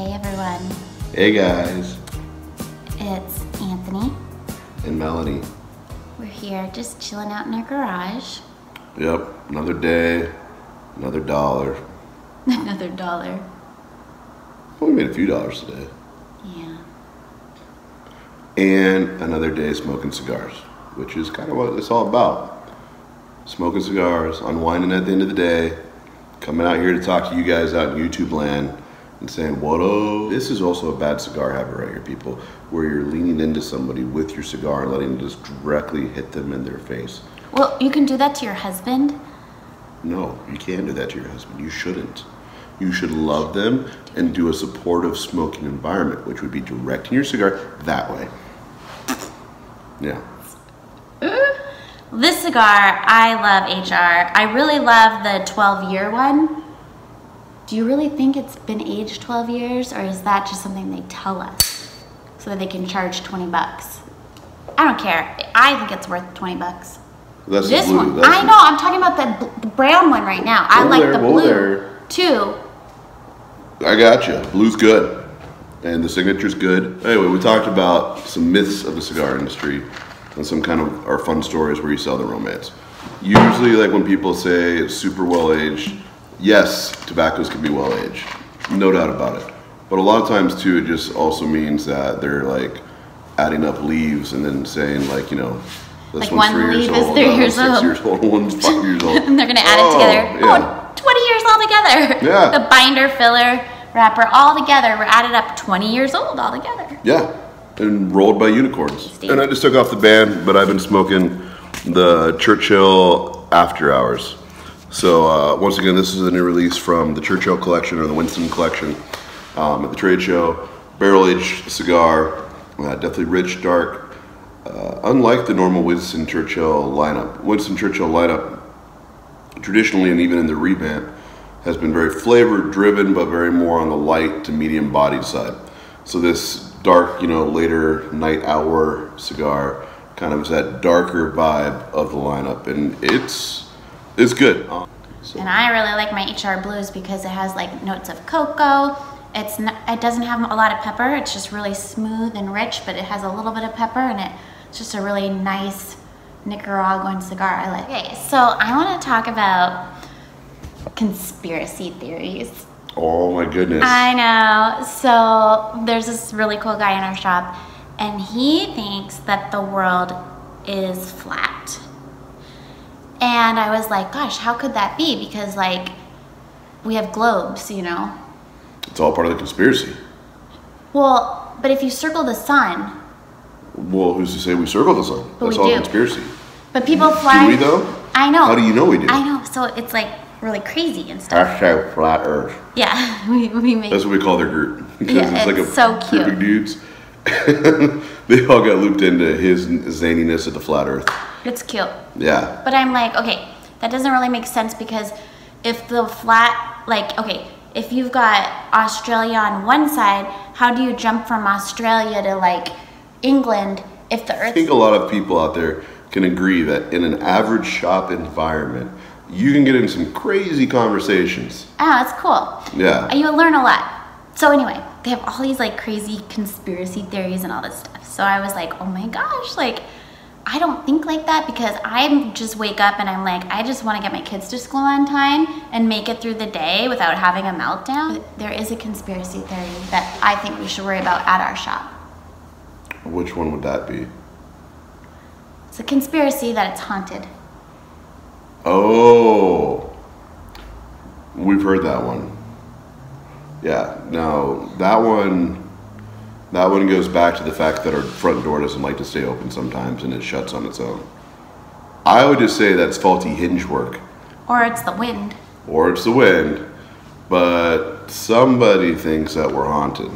Hey everyone. Hey guys. It's Anthony. And Melanie. We're here just chilling out in our garage. Yep, another day, another dollar. Another dollar. Well, we made a few dollars today. Yeah. And another day smoking cigars, which is kind of what it's all about. Smoking cigars, unwinding at the end of the day, coming out here to talk to you guys out in YouTube land and saying, what up? This is also a bad cigar habit right here, people, where you're leaning into somebody with your cigar and letting it just directly hit them in their face. Well, you can do that to your husband. No, you can't do that to your husband. You shouldn't. You should love them and do a supportive smoking environment, which would be directing your cigar that way. Yeah. This cigar, I love HR. I really love the 12-year one. Do you really think it's been aged 12 years, or is that just something they tell us so that they can charge 20 bucks? I don't care. I think it's worth 20 bucks. That's this the blue. one. That's I know. I'm talking about the brown one right now. I like the blue too. I got you. Blue's good, and the signature's good. Anyway, we talked about some myths of the cigar industry and some kind of our fun stories where you sell the romance. Usually, like when people say it's super well aged, yes, tobaccos can be well aged, no doubt about it. But a lot of times too, it just also means that they're like adding up leaves and then saying like, you know, this like one's one 3 years leaf is old, 3 that years one's 6 old. years old, one's 5 years old. And they're gonna add it together. Yeah. Oh, 20 years all together. Yeah. The binder, filler, wrapper, all together. We're added up 20 years old all together. Yeah, and rolled by unicorns. And I just took off the band, but I've been smoking the Churchill After Hours. So once again, this is a new release from the Churchill collection or the Winston collection at the trade show. Barrel-aged cigar, definitely rich, dark. Unlike the normal Winston Churchill lineup. Winston Churchill lineup, traditionally and even in the revamp, has been very flavor driven, but very more on the light to medium bodied side. So this dark, you know, later night hour cigar kind of is that darker vibe of the lineup, and it's good. And I really like my HR Blues because it has like notes of cocoa. It doesn't have a lot of pepper. It's just really smooth and rich, but it has a little bit of pepper, and it's just a really nice Nicaraguan cigar. I like. Okay, so I want to talk about conspiracy theories. Oh my goodness. I know. So there's this really cool guy in our shop, and he thinks that the world is flat. And I was like, gosh, how could that be? Because like we have globes, you know. It's all part of the conspiracy. Well, but if you circle the sun. Well, who's to say we circle the sun? But That's we all do. Conspiracy. But people fly. Do we though? I know. How do you know we do? I know. So it's like really crazy and stuff. Hashtag flat earth. Yeah, we make. That's what we call their group. Because Yeah, it's so cute. Group of dudes. They all got looped into his zaniness of the flat earth. It's cute. Yeah. But I'm like, okay, that doesn't really make sense because if the flat, like, okay, if you've got Australia on one side, how do you jump from Australia to like England if the I earth? think a lot of people out there can agree that in an average shop environment, you can get in some crazy conversations. Oh, it's cool. Yeah. You learn a lot. So anyway, they have all these like crazy conspiracy theories and all this stuff. So I was like, oh my gosh, like, I don't think like that because I just wake up and I'm like, I just want to get my kids to school on time and make it through the day without having a meltdown. But there is a conspiracy theory that I think we should worry about at our shop. Which one would that be? It's a conspiracy that it's haunted. Oh, we've heard that one. Yeah, now that one goes back to the fact that our front door doesn't like to stay open sometimes and it shuts on its own. I would just say that's faulty hinge work. Or it's the wind. Or it's the wind, but somebody thinks that we're haunted.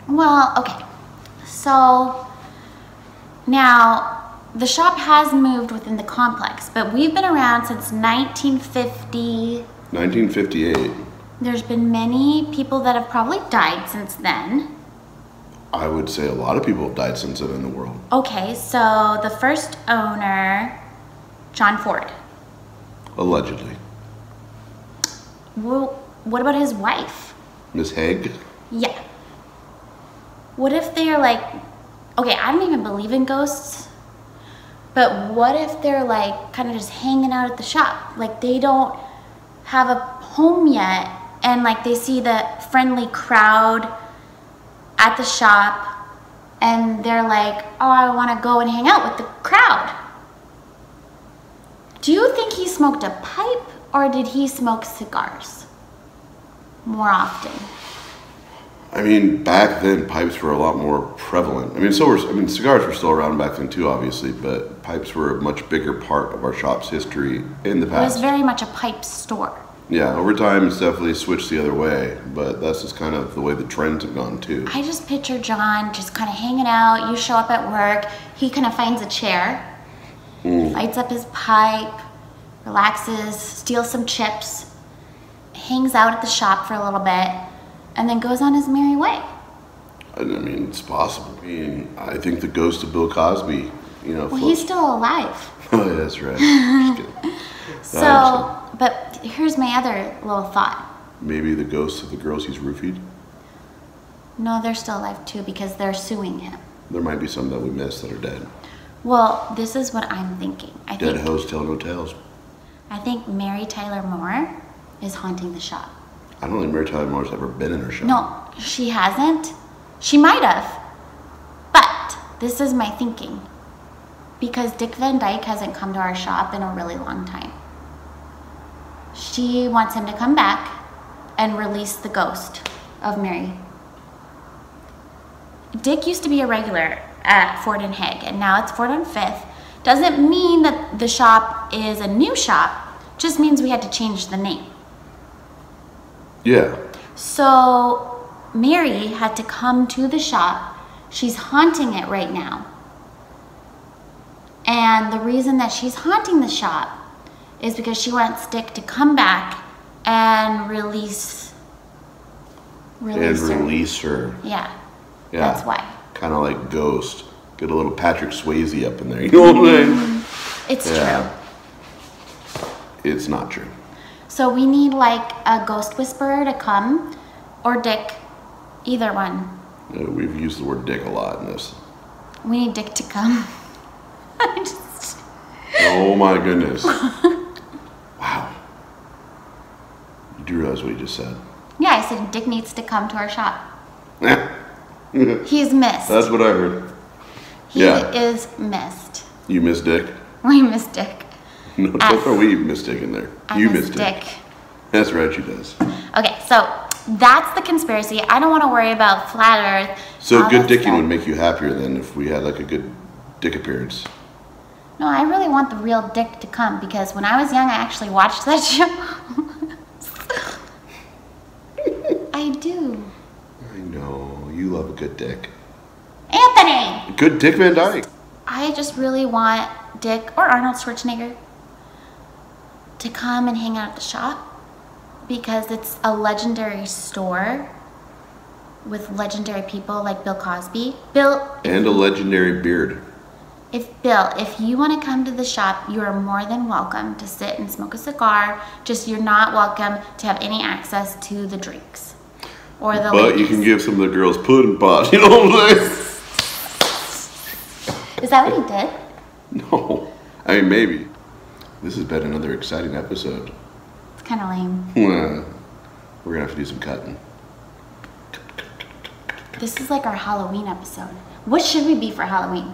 Well, okay. So now the shop has moved within the complex, but we've been around since 1950. 1958. There's been many people that have probably died since then. I would say a lot of people have died since then in the world. Okay, so the first owner, John Ford. Allegedly. Well, what about his wife? Miss Haig? Yeah. what if they're like, okay, I don't even believe in ghosts, but what if they're like kind of just hanging out at the shop? Like they don't have a home yet, and like they see the friendly crowd at the shop, and they're like, oh, I want to go and hang out with the crowd. Do you think he smoked a pipe, or did he smoke cigars more often? I mean, back then pipes were a lot more prevalent. I mean, cigars were still around back then too, obviously, but pipes were a much bigger part of our shop's history in the past. It was very much a pipe store. Yeah, over time it's definitely switched the other way, but that's just kind of the way the trends have gone too. I just picture John just kind of hanging out. You show up at work, he kind of finds a chair, lights up his pipe, relaxes, steals some chips, hangs out at the shop for a little bit, and then goes on his merry way. I mean, it's possible. I mean, I think the ghost of Bill Cosby, well, he's still alive. Oh, yeah, that's right. Just kidding. So, but here's my other little thought. Maybe the ghosts of the girls he's roofied? No, they're still alive too because they're suing him. There might be some that we missed that are dead. Well, this is what I'm thinking. Dead hoes tell no tales. I think Mary Tyler Moore is haunting the shop. I don't think Mary Tyler Moore's ever been in her shop. No, she hasn't. She might have. But this is my thinking. Because Dick Van Dyke hasn't come to our shop in a really long time. She wants him to come back and release the ghost of Mary. Dick used to be a regular at Ford and Hague, and now it's Ford on 5th. Doesn't mean that the shop is a new shop, just means we had to change the name. Yeah. So Mary had to come to the shop. She's haunting it right now. And the reason that she's haunting the shop is because she wants Dick to come back and release her. Yeah. That's why. Kind of like Ghost. Get a little Patrick Swayze up in there. You know what I'm saying? It's true. It's not true. So we need like a ghost whisperer to come, or Dick, either one. We've used the word Dick a lot in this. We need Dick to come. Oh my goodness. Wow. You do realize what you just said? Yeah, I said Dick needs to come to our shop. He's missed. That's what I heard. He is missed. You miss Dick? We miss Dick. No, don't throw we miss Dick in there. You miss Dick. That's right, she does. Okay, so that's the conspiracy. I don't want to worry about flat Earth. So good dicking would make you happier than if we had like a good Dick appearance. No, I really want the real Dick to come because when I was young, I actually watched that show. I do. I know. You love a good Dick. Anthony! Good Dick Van Dyke. I just really want Dick or Arnold Schwarzenegger to come and hang out at the shop because it's a legendary store with legendary people like Bill Cosby. And a legendary beard. If you want to come to the shop, you are more than welcome to sit and smoke a cigar. Just you're not welcome to have any access to the drinks or the But ladies. you can give some of the girls pudding pots, you know what I'm saying? Is that what he did? No. I mean, maybe. This has been another exciting episode. It's kind of lame. We're going to have to do some cutting. This is like our Halloween episode. What should we be for Halloween?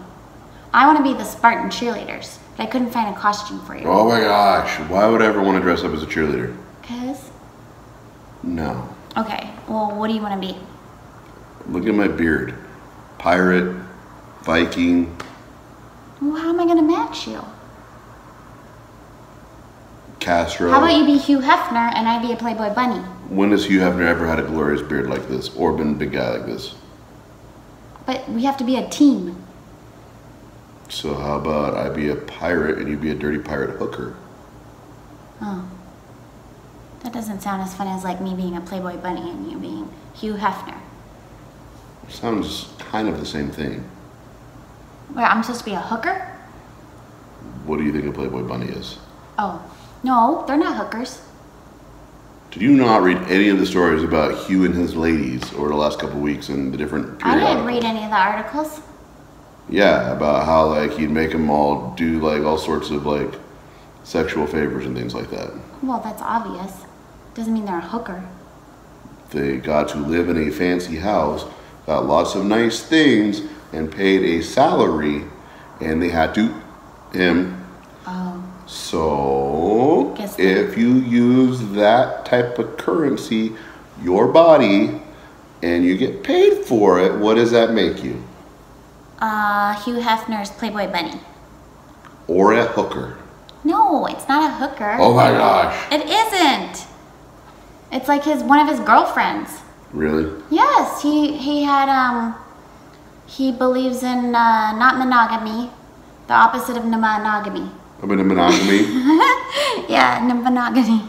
I want to be the Spartan cheerleaders, but I couldn't find a costume for you. Oh my gosh. Why would I ever want to dress up as a cheerleader? Because? No. Okay, well, what do you want to be? Look at my beard. Pirate, Viking. Well, how am I going to match you? Castro. How about you be Hugh Hefner and I be a Playboy bunny? When has Hugh Hefner ever had a glorious beard like this or been a big guy like this? But we have to be a team. So how about I be a pirate and you be a dirty pirate hooker? Oh. That doesn't sound as fun as like me being a Playboy bunny and you being Hugh Hefner. Sounds kind of the same thing. Where I'm supposed to be a hooker? What do you think a Playboy bunny is? Oh. No, they're not hookers. Did you not read any of the stories about Hugh and his ladies over the last couple of weeks in the different periodicals? I didn't read any of the articles. Yeah, about how like he'd make them all do like all sorts of like sexual favors and things like that. Well, that's obvious. Doesn't mean they're a hooker. They got to live in a fancy house, got lots of nice things, and paid a salary, and they had to him. Oh. So if you use that type of currency, your body, and you get paid for it, what does that make you? Hugh Hefner's Playboy Bunny. Or a hooker. No, it's not a hooker. Oh my gosh. It isn't. It's like one of his girlfriends. Really? Yes, he had he believes in not monogamy, the opposite of monogamy. I mean, monogamy? Yeah, monogamy.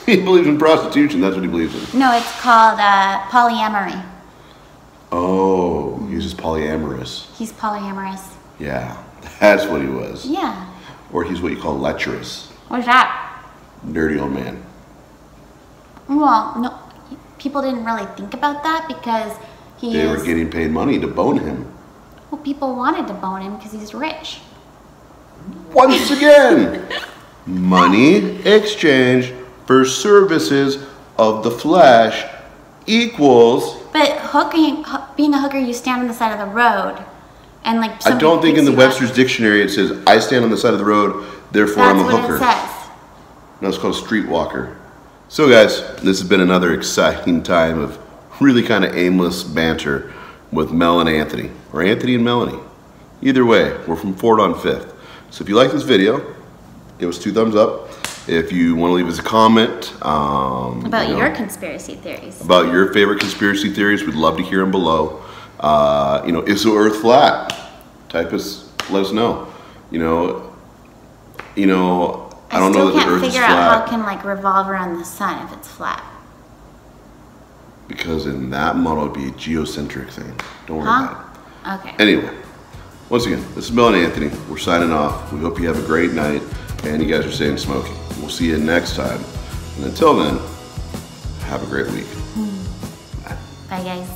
He believes in prostitution, that's what he believes in. No, it's called polyamory. Oh, he's just polyamorous. He's polyamorous. Yeah, that's what he was. Yeah. Or he's what you call lecherous. What's that? Dirty old man. Well, no, people didn't really think about that because they were getting paid money to bone him. Well, people wanted to bone him because he's rich. Once again, money exchange for services of the flesh equals. But being a hooker, you stand on the side of the road, and like. I don't think in the Webster's dictionary it says I stand on the side of the road, therefore I'm a hooker. That's what it says. No, it's called a streetwalker. So guys, this has been another exciting time of really kind of aimless banter with Mel and Anthony, or Anthony and Melanie. Either way, we're from Ford on 5th. So if you like this video, give us 2 thumbs up. If you want to leave us a comment about your conspiracy theories, about your favorite conspiracy theories, we'd love to hear them below. Is the Earth flat? Type us, let us know. I don't know that the Earth is flat. I still can't figure out how it can like revolve around the sun if it's flat. Because in that model, it'd be a geocentric thing. Don't worry about it. Okay. Anyway, once again, this is Mel and Anthony. We're signing off. We hope you have a great night, and you guys are staying smoky. We'll see you next time. And until then, have a great week. Bye, guys.